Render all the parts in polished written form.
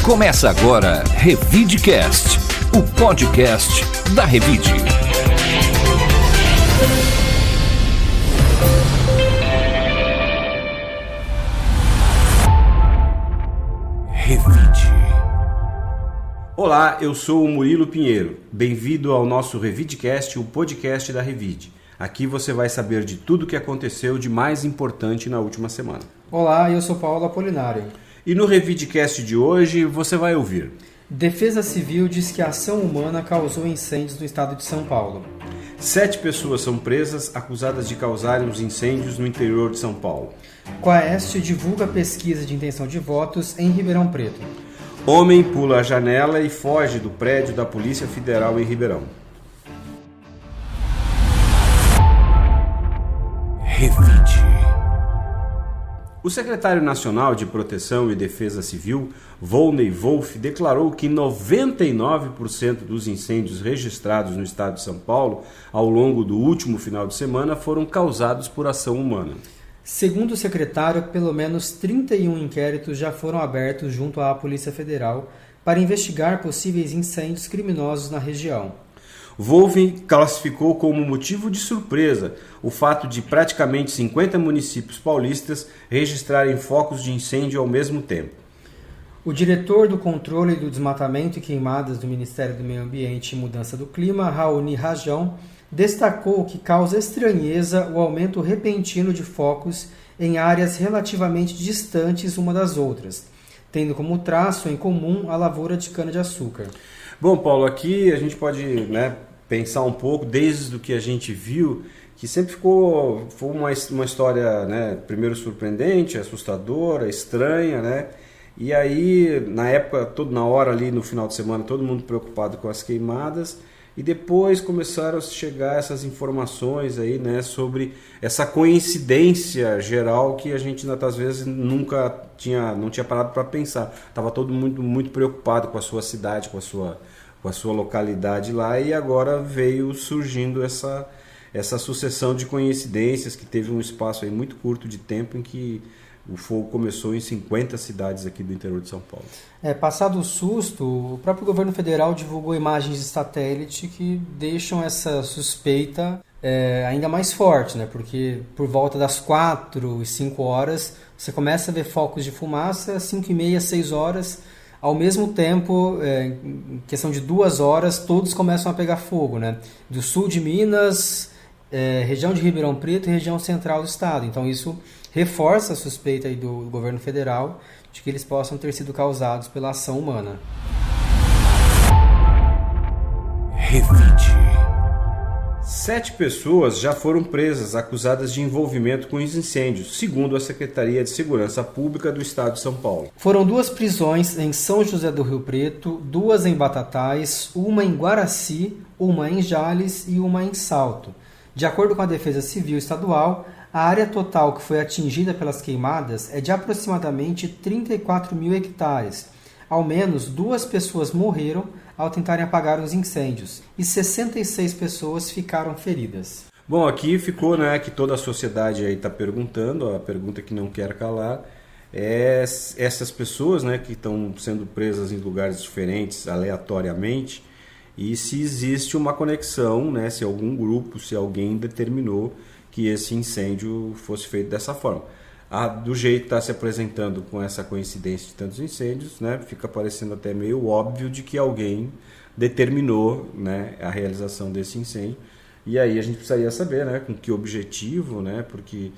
Começa agora Revidecast, o podcast da Revide. Revide. Olá, eu sou o Murilo Pinheiro. Bem-vindo ao nosso Revidecast, o podcast da Revide. Aqui você vai saber de tudo o que aconteceu de mais importante na última semana. Olá, eu sou Paulo Apolinário. E no Revidecast de hoje você vai ouvir: Defesa Civil diz que a ação humana causou incêndios no estado de São Paulo. 7 pessoas são presas acusadas de causarem os incêndios no interior de São Paulo. Quaest divulga pesquisa de intenção de votos em Ribeirão Preto. Homem pula a janela e foge do prédio da Polícia Federal em Ribeirão. Revide. O secretário nacional de Proteção e Defesa Civil, Volney Wolff, declarou que 99% dos incêndios registrados no estado de São Paulo ao longo do último final de semana foram causados por ação humana. Segundo o secretário, pelo menos 31 inquéritos já foram abertos junto à Polícia Federal para investigar possíveis incêndios criminosos na região. Wolff classificou como motivo de surpresa o fato de praticamente 50 municípios paulistas registrarem focos de incêndio ao mesmo tempo. O diretor do Controle do Desmatamento e Queimadas do Ministério do Meio Ambiente e Mudança do Clima, Raoni Rajão, destacou que causa estranheza o aumento repentino de focos em áreas relativamente distantes uma das outras, tendo como traço em comum a lavoura de cana-de-açúcar. Bom, Paulo, aqui a gente pode pensar um pouco, desde o que a gente viu, que sempre foi uma história, primeiro surpreendente, assustadora, estranha, E aí, na época, na hora ali, no final de semana, todo mundo preocupado com as queimadas, e depois começaram a chegar essas informações aí, sobre essa coincidência geral que a gente, às vezes, não tinha parado para pensar. Estava todo mundo muito preocupado com a sua cidade, com a sua localidade lá, e agora veio surgindo essa sucessão de coincidências que teve um espaço aí muito curto de tempo em que o fogo começou em 50 cidades aqui do interior de São Paulo. Passado o susto, o próprio governo federal divulgou imagens de satélite que deixam essa suspeita ainda mais forte, Porque por volta das 4 e 5 horas, você começa a ver focos de fumaça, 5 e meia, 6 horas, ao mesmo tempo, em questão de 2 horas, todos começam a pegar fogo, Do sul de Minas, região de Ribeirão Preto e região central do estado. Então isso reforça a suspeita aí do governo federal de que eles possam ter sido causados pela ação humana. Revide. 7 pessoas já foram presas acusadas de envolvimento com os incêndios, segundo a Secretaria de Segurança Pública do Estado de São Paulo. Foram 2 prisões em São José do Rio Preto, 2 em Batatais, uma em Guaraci, uma em Jales e uma em Salto. De acordo com a Defesa Civil Estadual, a área total que foi atingida pelas queimadas é de aproximadamente 34 mil hectares. Ao menos 2 pessoas morreram ao tentarem apagar os incêndios e 66 pessoas ficaram feridas. Bom, aqui ficou, que toda a sociedade aí está perguntando, a pergunta que não quer calar, é essas pessoas, que estão sendo presas em lugares diferentes aleatoriamente, e se existe uma conexão, se algum grupo, se alguém determinou que esse incêndio fosse feito dessa forma. Do jeito que está se apresentando com essa coincidência de tantos incêndios, fica parecendo até meio óbvio de que alguém determinou a realização desse incêndio. E aí a gente precisaria saber com que objetivo, porque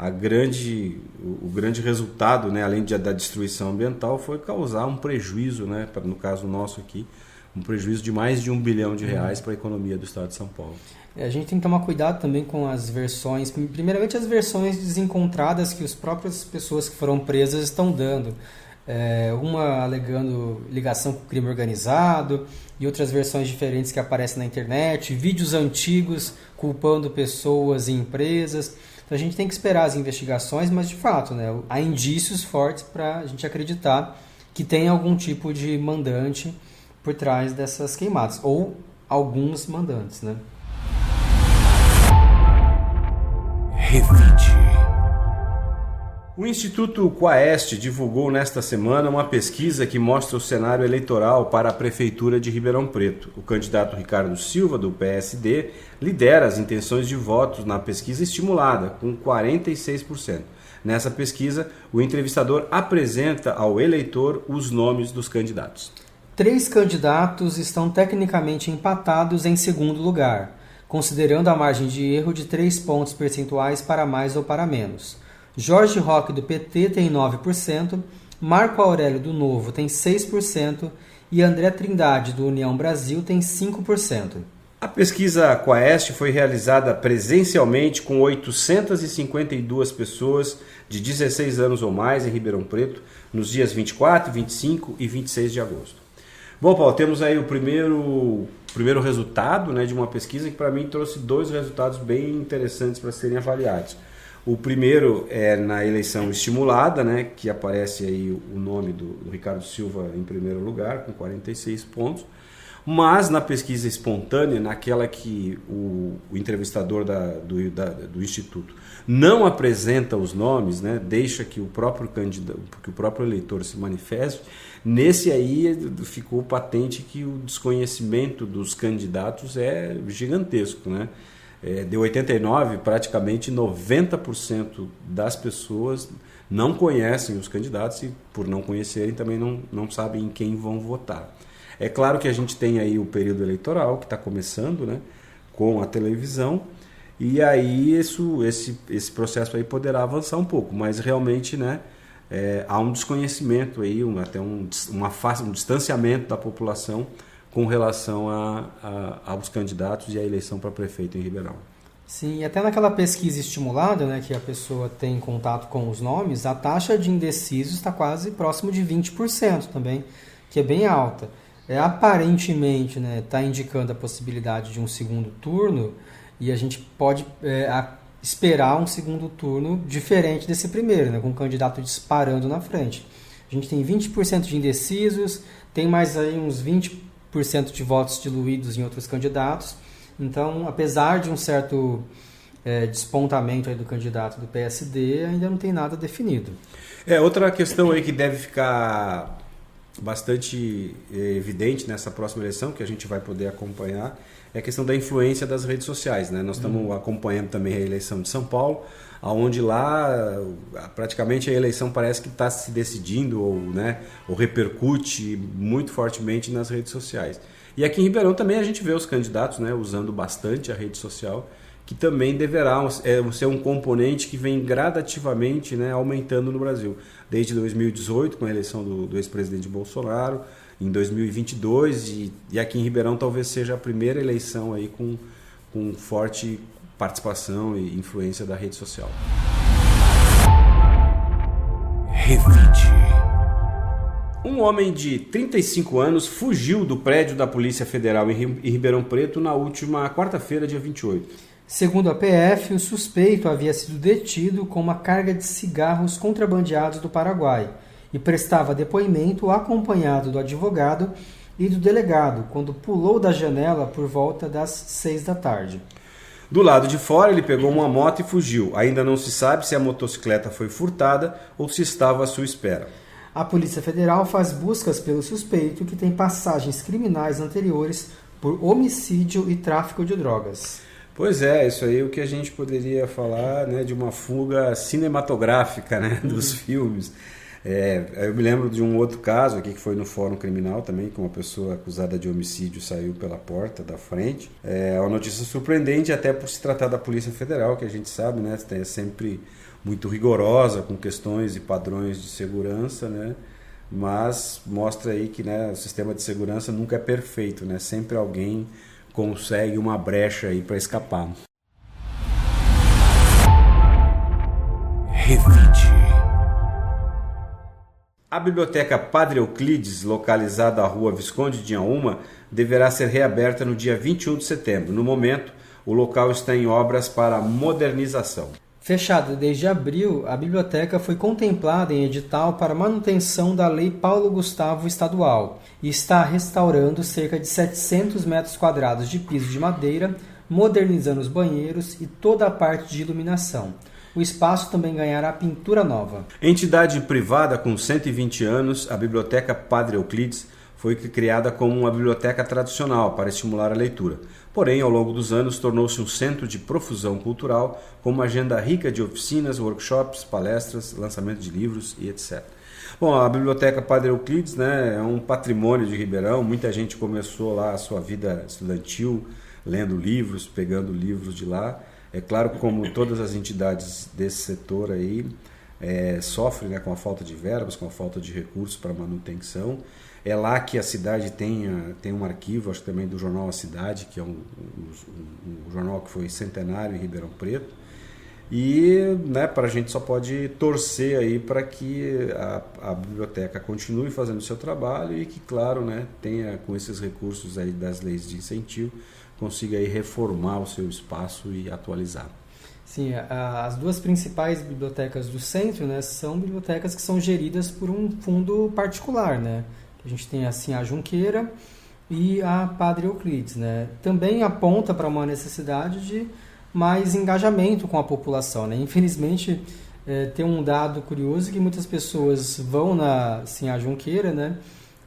o grande resultado, além da destruição ambiental, foi causar um prejuízo, no caso nosso aqui, um prejuízo de mais de R$1 bilhão para a economia do estado de São Paulo. A gente tem que tomar cuidado também com as versões, primeiramente as versões desencontradas que as próprias pessoas que foram presas estão dando. Uma alegando ligação com o crime organizado e outras versões diferentes que aparecem na internet, vídeos antigos culpando pessoas e empresas. Então a gente tem que esperar as investigações, mas de fato há indícios fortes para a gente acreditar que tem algum tipo de mandante por trás dessas queimadas, ou alguns mandantes, Revide. O Instituto Quaest divulgou nesta semana uma pesquisa que mostra o cenário eleitoral para a Prefeitura de Ribeirão Preto. O candidato Ricardo Silva, do PSD, lidera as intenções de votos na pesquisa estimulada, com 46%. Nessa pesquisa, o entrevistador apresenta ao eleitor os nomes dos candidatos. 3 candidatos estão tecnicamente empatados em segundo lugar, considerando a margem de erro de 3 pontos percentuais para mais ou para menos. Jorge Roque, do PT, tem 9%, Marco Aurélio, do Novo, tem 6% e André Trindade, do União Brasil, tem 5%. A pesquisa Quaest foi realizada presencialmente com 852 pessoas de 16 anos ou mais em Ribeirão Preto, nos dias 24, 25 e 26 de agosto. Bom, Paulo, temos aí o primeiro resultado, né, de uma pesquisa que para mim trouxe 2 resultados bem interessantes para serem avaliados. O primeiro é na eleição estimulada, né, que aparece aí o nome do Ricardo Silva em primeiro lugar, com 46 pontos. Mas na pesquisa espontânea, naquela que o entrevistador do Instituto não apresenta os nomes, né, deixa que o próprio candidato, que o próprio eleitor se manifeste, nesse aí ficou patente que o desconhecimento dos candidatos é gigantesco, né? De 89, praticamente 90% das pessoas não conhecem os candidatos e, por não conhecerem, também não sabem em quem vão votar. É claro que a gente tem aí o período eleitoral que está começando, né, com a televisão, e aí esse processo aí poderá avançar um pouco, mas realmente, né, há um desconhecimento aí, até um distanciamento da população com relação aos candidatos e à eleição para prefeito em Ribeirão. Sim, e até naquela pesquisa estimulada, né, que a pessoa tem contato com os nomes, a taxa de indecisos está quase próximo de 20% também, que é bem alta. Aparentemente, né, está indicando a possibilidade de um segundo turno e a gente pode esperar um segundo turno diferente desse primeiro, né, com o candidato disparando na frente. A gente tem 20% de indecisos, tem mais aí uns 20% de votos diluídos em outros candidatos. Então, apesar de um certo despontamento aí do candidato do PSD, ainda não tem nada definido. Outra questão aí que deve ficar bastante evidente nessa próxima eleição, que a gente vai poder acompanhar, é a questão da influência das redes sociais, né? Nós estamos acompanhando também a eleição de São Paulo, onde lá praticamente a eleição parece que está se decidindo ou repercute muito fortemente nas redes sociais. E aqui em Ribeirão também a gente vê os candidatos, né, usando bastante a rede social, que também deverá ser um componente que vem gradativamente, né, aumentando no Brasil. Desde 2018, com a eleição do ex-presidente Bolsonaro, em 2022, e aqui em Ribeirão talvez seja a primeira eleição aí com forte participação e influência da rede social. Revide. Um homem de 35 anos fugiu do prédio da Polícia Federal em Ribeirão Preto na última quarta-feira, dia 28. Segundo a PF, o suspeito havia sido detido com uma carga de cigarros contrabandeados do Paraguai e prestava depoimento acompanhado do advogado e do delegado, quando pulou da janela por volta das 6 da tarde. Do lado de fora, ele pegou uma moto e fugiu. Ainda não se sabe se a motocicleta foi furtada ou se estava à sua espera. A Polícia Federal faz buscas pelo suspeito, que tem passagens criminais anteriores por homicídio e tráfico de drogas. Pois é, isso aí é o que a gente poderia falar, né, de uma fuga cinematográfica, né, dos filmes. Eu me lembro de um outro caso aqui que foi no Fórum Criminal também, que uma pessoa acusada de homicídio saiu pela porta da frente. É uma notícia surpreendente, até por se tratar da Polícia Federal, que a gente sabe, né, é sempre muito rigorosa com questões e padrões de segurança, né, mas mostra aí que, né, o sistema de segurança nunca é perfeito, né, sempre alguém consegue uma brecha aí para escapar. Revide. A Biblioteca Padre Euclides, localizada à Rua Visconde de Inhaúma, deverá ser reaberta no dia 21 de setembro. No momento, o local está em obras para modernização. Fechada desde abril, a biblioteca foi contemplada em edital para manutenção da Lei Paulo Gustavo Estadual e está restaurando cerca de 700 metros quadrados de piso de madeira, modernizando os banheiros e toda a parte de iluminação. o espaço também ganhará pintura nova. Entidade privada com 120 anos, a Biblioteca Padre Euclides foi criada como uma biblioteca tradicional para estimular a leitura. Porém, ao longo dos anos, tornou-se um centro de profusão cultural, com uma agenda rica de oficinas, workshops, palestras, lançamento de livros e etc. Bom, a Biblioteca Padre Euclides, né, é um patrimônio de Ribeirão. Muita gente começou lá a sua vida estudantil, lendo livros, pegando livros de lá. É claro que, como todas as entidades desse setor aí, sofrem, né, com a falta de verbas, com a falta de recursos para manutenção. É lá que a cidade tem um arquivo, acho que também do jornal A Cidade, que é um jornal que foi centenário em Ribeirão Preto. E, né, para a gente só pode torcer aí para que a biblioteca continue fazendo o seu trabalho e que, claro, né, tenha, com esses recursos aí das leis de incentivo, consiga aí reformar o seu espaço e atualizar. Sim, as duas principais bibliotecas do centro, né, são bibliotecas que são geridas por um fundo particular, né? A gente tem assim a Junqueira e a Padre Euclides, né? Também aponta para uma necessidade de mais engajamento com a população, né? Infelizmente, tem um dado curioso que muitas pessoas vão na Junqueira, né?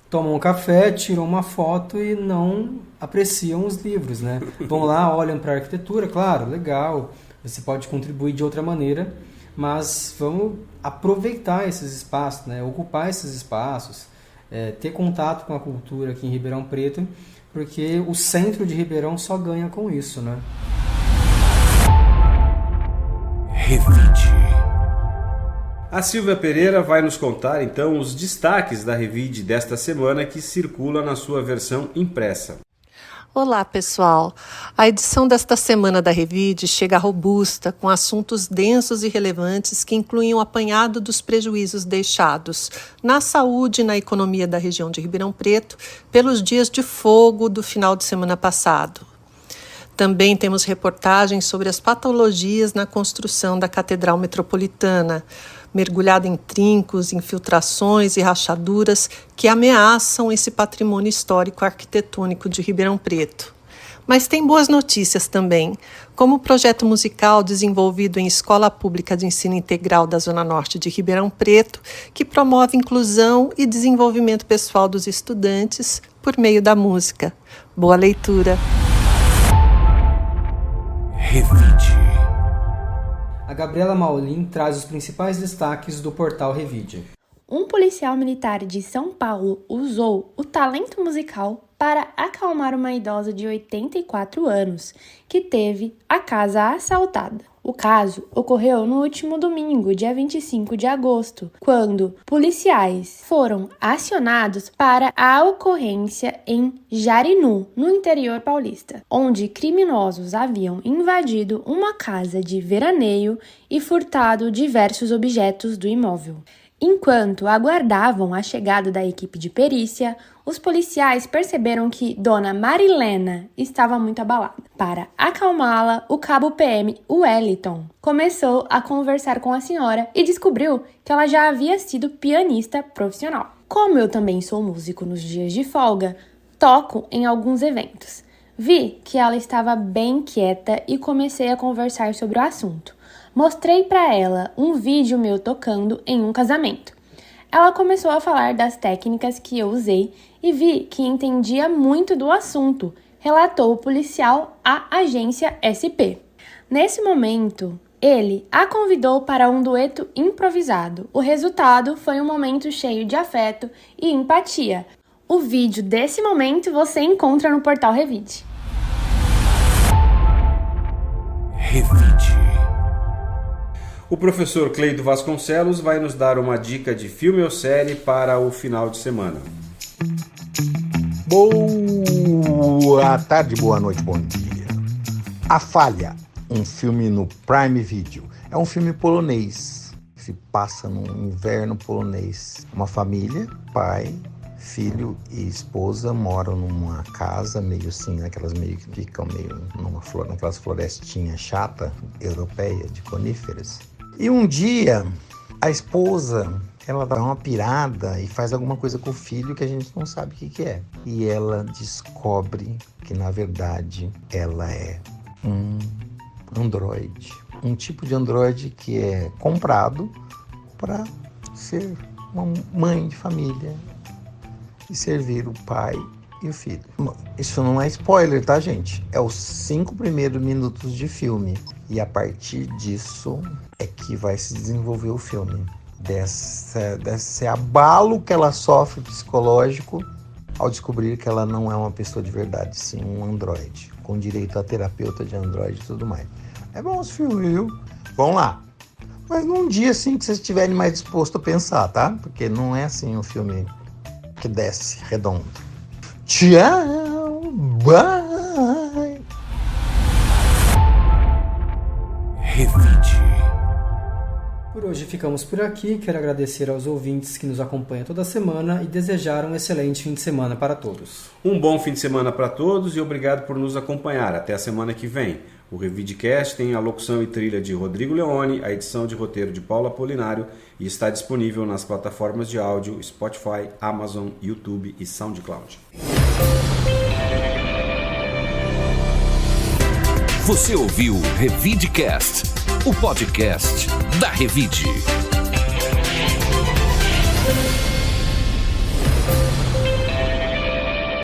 Tomam um café, tiram uma foto e não apreciam os livros, né? Vão lá, olham para a arquitetura, claro, legal, você pode contribuir de outra maneira, mas vamos aproveitar esses espaços, né? Ocupar esses espaços, ter contato com a cultura aqui em Ribeirão Preto, porque o centro de Ribeirão só ganha com isso, né? Revide. A Silvia Pereira vai nos contar então os destaques da Revide desta semana, que circula na sua versão impressa. Olá, pessoal! A edição desta semana da Revide chega robusta, com assuntos densos e relevantes que incluem o apanhado dos prejuízos deixados na saúde e na economia da região de Ribeirão Preto pelos dias de fogo do final de semana passado. Também temos reportagens sobre as patologias na construção da Catedral Metropolitana, mergulhada em trincos, infiltrações e rachaduras que ameaçam esse patrimônio histórico arquitetônico de Ribeirão Preto. Mas tem boas notícias também, como o projeto musical desenvolvido em Escola Pública de Ensino Integral da Zona Norte de Ribeirão Preto, que promove inclusão e desenvolvimento pessoal dos estudantes por meio da música. Boa leitura! Revide. A Gabriela Maulin traz os principais destaques do portal Revide. Um policial militar de São Paulo usou o talento musical para acalmar uma idosa de 84 anos, que teve a casa assaltada. O caso ocorreu no último domingo, dia 25 de agosto, quando policiais foram acionados para a ocorrência em Jarinu, no interior paulista, onde criminosos haviam invadido uma casa de veraneio e furtado diversos objetos do imóvel. Enquanto aguardavam a chegada da equipe de perícia, os policiais perceberam que Dona Marilena estava muito abalada. Para acalmá-la, o cabo PM Wellington começou a conversar com a senhora e descobriu que ela já havia sido pianista profissional. Como eu também sou músico nos dias de folga, toco em alguns eventos. Vi que ela estava bem quieta e comecei a conversar sobre o assunto. Mostrei para ela um vídeo meu tocando em um casamento. Ela começou a falar das técnicas que eu usei e vi que entendia muito do assunto, relatou o policial à agência SP. Nesse momento, ele a convidou para um dueto improvisado. O resultado foi um momento cheio de afeto e empatia. O vídeo desse momento você encontra no portal Revide. Revide. O professor Cleido Vasconcelos vai nos dar uma dica de filme ou série para o final de semana. Boa tarde, boa noite, bom dia. A Falha, um filme no Prime Video. É um filme polonês, se passa no inverno polonês. Uma família, pai, filho e esposa moram numa casa meio assim, naquelas meio que ficam meio naquelas florestinhas chata europeia de coníferas. E um dia a esposa, ela dá uma pirada e faz alguma coisa com o filho que a gente não sabe o que é. E ela descobre que na verdade ela é um androide. um tipo de androide que é comprado para ser uma mãe de família e servir o pai e o filho. Isso não é spoiler, tá, gente? É os 5 primeiros minutos de filme. E a partir disso é que vai se desenvolver o filme. Desse abalo que ela sofre psicológico ao descobrir que ela não é uma pessoa de verdade, sim um androide, com direito a terapeuta de androide e tudo mais. É bom esse filme, viu? Vamos lá. Mas num dia assim que vocês estiverem mais dispostos a pensar, tá? Porque não é assim um filme que desce redondo. Tchau, bye. Revide. Por hoje ficamos por aqui. Quero agradecer aos ouvintes que nos acompanham toda semana e desejar um excelente fim de semana para todos. Um bom fim de semana para todos e obrigado por nos acompanhar. Até a semana que vem. O Revidecast tem a locução e trilha de Rodrigo Leone, a edição de roteiro de Paulo Apolinário e está disponível nas plataformas de áudio Spotify, Amazon, YouTube e SoundCloud. Você ouviu Revidecast, o podcast da Revide.